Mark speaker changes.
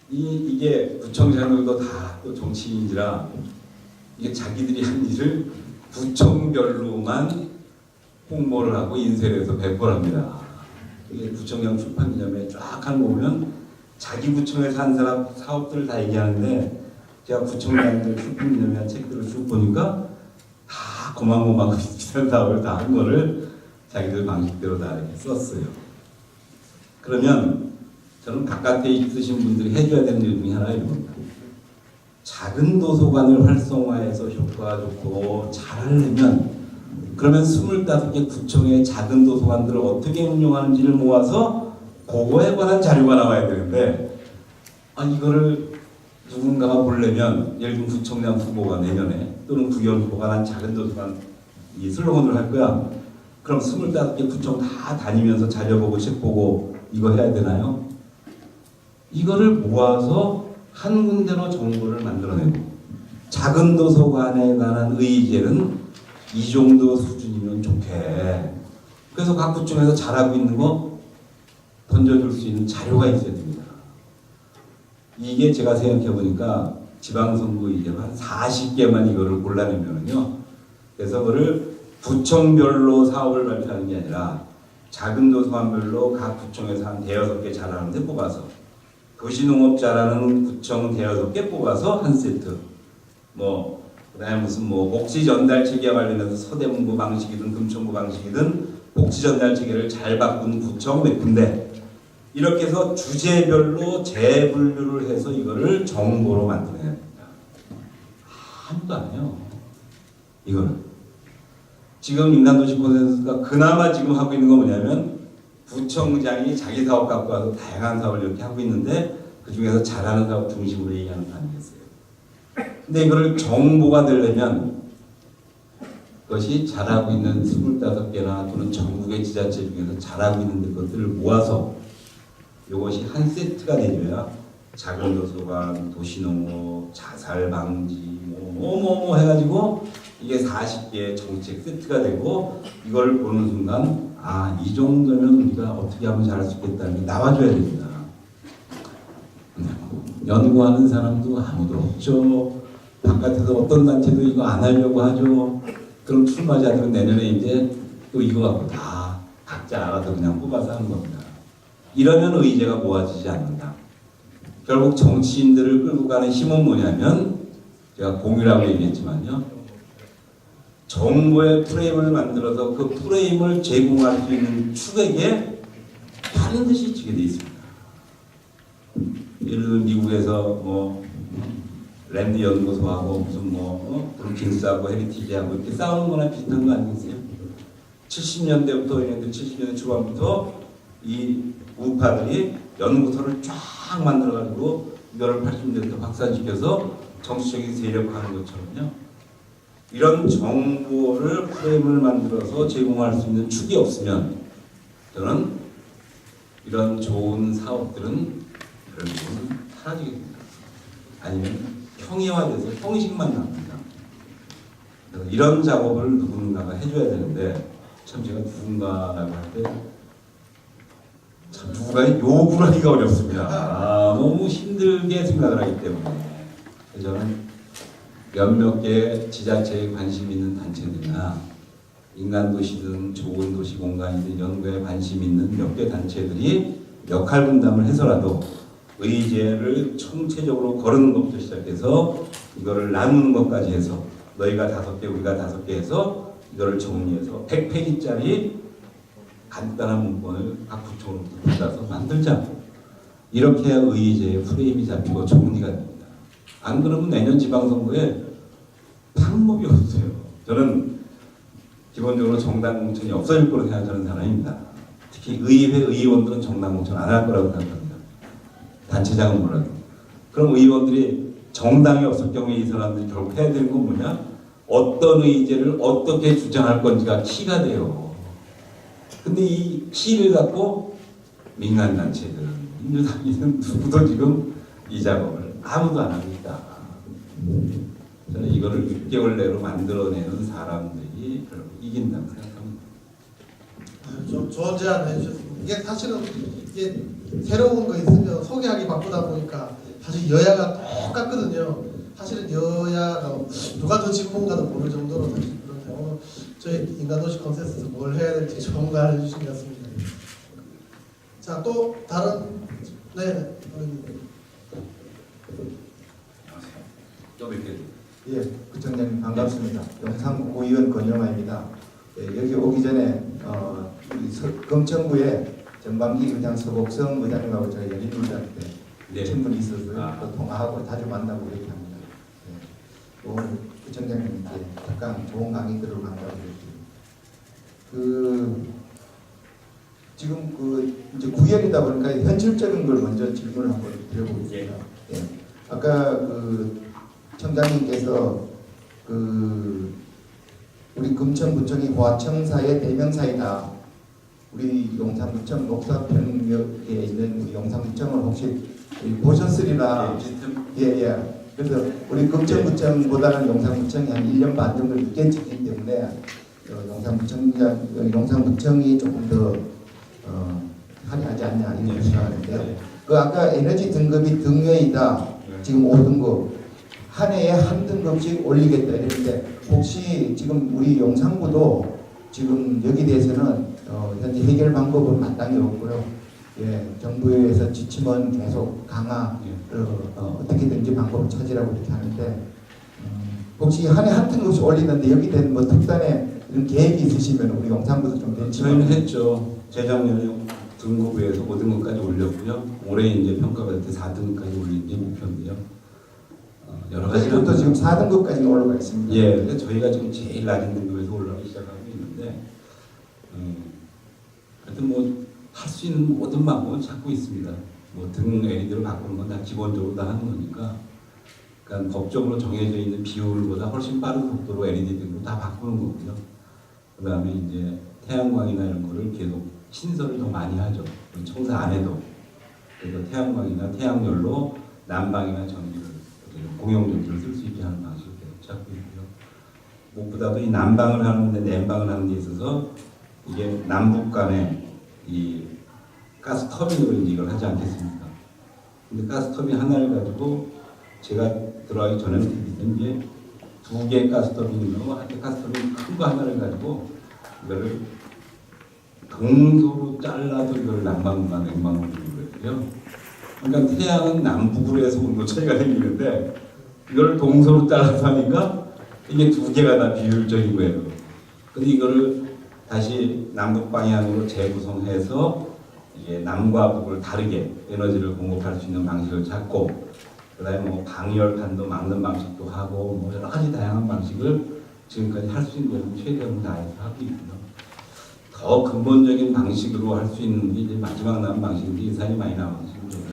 Speaker 1: 이게 구청장들도 다 또 정치인이라 이게 자기들이 한 일을 구청별로만 홍보를 하고 인쇄를 해서 배포를 합니다. 이게 구청장 출판기념회 쫙 하는 거 보면 자기 구청에서 한 사람 사업들을 다 얘기하는데 제가 구청장들 출판기념회 한 책들을 쭉 보니까 다 고만고만 비슷한 사업을 다 한 거를 자기들 방식대로 다 이렇게 썼어요. 그러면 저는 바깥에 있으신 분들이 해줘야 되는 일 중에 하나가 이런 겁니다. 작은 도서관을 활성화해서 효과가 좋고 잘하려면 그러면 25개 구청의 작은 도서관들을 어떻게 운영하는지를 모아서 그거에 관한 자료가 나와야 되는데 이거를 누군가가 보려면 예를 들면 구청장 후보가 내년에 또는 구의원 후보가 난 작은 도서관 이 슬로건을 할 거야. 그럼 25개 구청 다 다니면서 자료 보고 책 보고 이거 해야 되나요? 이거를 모아서 한 군데로 정보를 만들어내고 작은 도서관에 관한 의제는 이 정도 수준이면 좋게 그래서 각 구청에서 잘하고 있는 거 던져줄 수 있는 자료가 있어야 됩니다. 이게 제가 생각해 보니까 지방선거 의제로 한 40개만 이거를 골라내면은요. 그래서 그거를 구청별로 사업을 발표하는 게 아니라 작은 도서관별로 각 구청에서 한 5-6개 잘하는데 뽑아서 도시농업 잘하는 구청 5-6개 뽑아서 한 세트 그다음에 무슨 복지 전달 체계와 관련해서 서대문구 방식이든 금천구 방식이든 복지 전달 체계를 잘 바꾼 구청 몇 군데 이렇게 해서 주제별로 재분류를 해서 이거를 정보로 만들어야 됩니다. 아무도 안 해요. 이거는 지금 인간도시 콘센서스가 그나마 지금 하고 있는 건 뭐냐면 구청장이 자기 사업 갖고 와서 다양한 사업을 이렇게 하고 있는데 그 중에서 잘하는 사업 중심으로 얘기하는 거 아니겠어요? 근데 이거를 정보가 되려면 그것이 잘하고 있는 25개나 또는 전국의 지자체 중에서 잘하고 있는 것들을 모아서 이것이 한 세트가 되줘야 작은 도서관, 도시농업, 자살 방지 뭐 해가지고 이게 40개의 정책 세트가 되고 이걸 보는 순간 이 정도면 우리가 어떻게 하면 잘할 수 있겠다는 게 나와줘야 됩니다. 연구하는 사람도 아무도 없죠. 바깥에서 어떤 단체도 이거 안 하려고 하죠. 그럼 출마자들은 내년에 이제 또 이거 갖고 다 각자 알아서 그냥 뽑아서 하는 겁니다. 이러면 의제가 모아지지 않는다. 결국 정치인들을 끌고 가는 힘은 뭐냐면 제가 공유라고 얘기했지만요. 정보의 프레임을 만들어서 그 프레임을 제공할 수 있는 축에게 다른 듯이 지게 되어 있습니다. 예를 들면 미국에서 랜드 연구소하고 무슨 브루킹스하고 헤리티지하고 이렇게 싸우는 거나 비슷한 거 아니겠어요? 70년대부터 70년대 초반부터 이 우파들이 연구소를 쫙 만들어가지고 이거를 80년대부터 확산시켜서 정치적인 세력화하는 것처럼요. 이런 정보를 프레임을 만들어서 제공할 수 있는 축이 없으면 저는 이런 좋은 사업들은 결국은 사라지게 됩니다. 아니면 형이화돼서 형식만 남습니다. 그래서 이런 작업을 누군가가 해줘야 되는데 참 제가 누군가라고 할 때 참 누군가에 요구를 하기가 어렵습니다. 너무 힘들게 생각을 하기 때문에 저는 몇몇 개 지자체에 관심 있는 단체들이나 인간도시 등 좋은 도시 공간이든 연구에 관심 있는 몇 개 단체들이 역할 분담을 해서라도 의제를 총체적으로 거르는 것부터 시작해서 이거를 나누는 것까지 해서 너희가 5개 우리가 5개 해서 이거를 정리해서 100페이지짜리 간단한 문건을 각 구청으로부터 받아서 만들자. 이렇게 해야 의제의 프레임이 잡히고 정리가 됩니다. 안 그러면 내년 지방선거에 방법이 없어요. 저는 기본적으로 정당 공천이 없어질 거로 생각하는 사람입니다. 특히 의회 의원들은 정당 공천 안 할 거라고 생각합니다. 단체장은 몰라도. 그럼 의원들이 정당이 없을 경우에 이 사람들이 결국 해야 되는 건 뭐냐? 어떤 의제를 어떻게 주장할 건지가 키가 돼요. 근데 이 키를 갖고 민간단체들, 민주당이든 누구도 지금 이 작업을 아무도 안 하고 있다. 저는 이거를 6개월 내로 만들어내는 사람들이 결국 이긴다고 생각합니다.
Speaker 2: 좀 좋은 제안을 해주셨습니다. 이게 사실은 이게 새로운 거 있으면 소개하기 바쁘다 보니까 사실 여야가 똑같거든요. 사실은 여야가 누가 더 진보인가도 모를 정도로 사실 그런데 오늘 저희 인간도시 컨센서스 뭘 해야 될지 전가해 주신 것 같습니다. 자, 또 다른 네,
Speaker 1: 또 뵙게
Speaker 3: 예, 부총장님 반갑습니다. 영상국의원 권영아입니다. 예, 여기 오기 전에 우리 검청부에 전방기 의장 서복성 의장님하고 저희 열린우리당 때
Speaker 1: 네.
Speaker 3: 친분이 있어서요.
Speaker 1: 아.
Speaker 3: 또 통화하고 자주 만나고 이렇게 합니다. 예, 오늘 부총장님께 잠깐 좋은 강의들을 만나보겠습니다. 지금 이제 구현이다 보니까 현실적인 걸 먼저 질문을 한번 드려보겠습니다. 예. 아까 청장님께서 우리 금천구청이 고하청사의 대명사이다. 우리 용산구청 녹사평역에 있는 우리 용산구청을 혹시 보셨으리라. 예. 그래서 우리 금천구청보다는 용산구청이 한 1년 반 정도 늦게 찍기 때문에 용산구청이 조금 더 화려하지 않냐 이런 생각하는데요. 아까 에너지 등급이 등웨이다. 지금 5등급. 한 해에 한 등급씩 올리겠다 이랬는데 혹시 지금 우리 용산구도 지금 여기 대해서는 현재 해결 방법은 마땅히 없고요. 예, 정부에서 지침은 계속 강화 어떻게든지 방법을 찾으라고 이렇게 하는데 혹시 한 해 한 등급씩 올리는데 여기 된 뭐 특단의 이런 계획이 있으시면 우리 용산구도 좀
Speaker 1: 저희는 했죠. 재작년에 등급에서 5등급까지 올렸고요. 올해 이제 평가받을 때 4등급까지 올린 게 목표인데요. 여러 가지
Speaker 3: 지금도 지금 4등급까지 올라가 있습니다.
Speaker 1: 예, 근데 저희가 지금 제일 낮은 등급에서 올라가기 시작하고 있는데, 하여튼 뭐 할 수 있는 모든 방법을 찾고 있습니다. 뭐 등 LED를 바꾸는 건 다 기본적으로 다 하는 거니까, 그러니까 법적으로 정해져 있는 비율보다 훨씬 빠른 속도로 LED 등으로 다 바꾸는 거고요. 그다음에 이제 태양광이나 이런 거를 계속 신설을 더 많이 하죠. 청사 안에도. 그래서 태양광이나 태양열로 난방이나 전기를 공용전기를 쓸 수 있게 하는 방식을 계속 찾고 있고요. 무엇보다도 이 난방을 하는데 냉방을 하는 데 있어서 이게 남북 간에 이 가스 터빈으로 이제 이걸 하지 않겠습니까? 근데 가스 터빈 하나를 가지고 제가 들어가기 전에는 이제 2개 가스 터빈으로 한개 가스 터빈 큰 거 하나를 가지고 이거를 동소로 잘라서 이걸 난방과 냉방으로 했고요. 그러니까 태양은 남북으로 해서 온도 차이가 생기는데 이걸 동서로 잘라서 하니까 이게 2개가 다 비율적인 거예요. 근데 이거를 다시 남북 방향으로 재구성해서 이게 남과 북을 다르게 에너지를 공급할 수 있는 방식을 찾고 그다음에 뭐 방열판도 막는 방식도 하고 뭐 여러 가지 다양한 방식을 지금까지 할 수 있는 건 최대한 다해서 하고 있고요. 더 근본적인 방식으로 할 수 있는 게 이제 마지막 남은 방식인데 예산이 많이 나와서 지금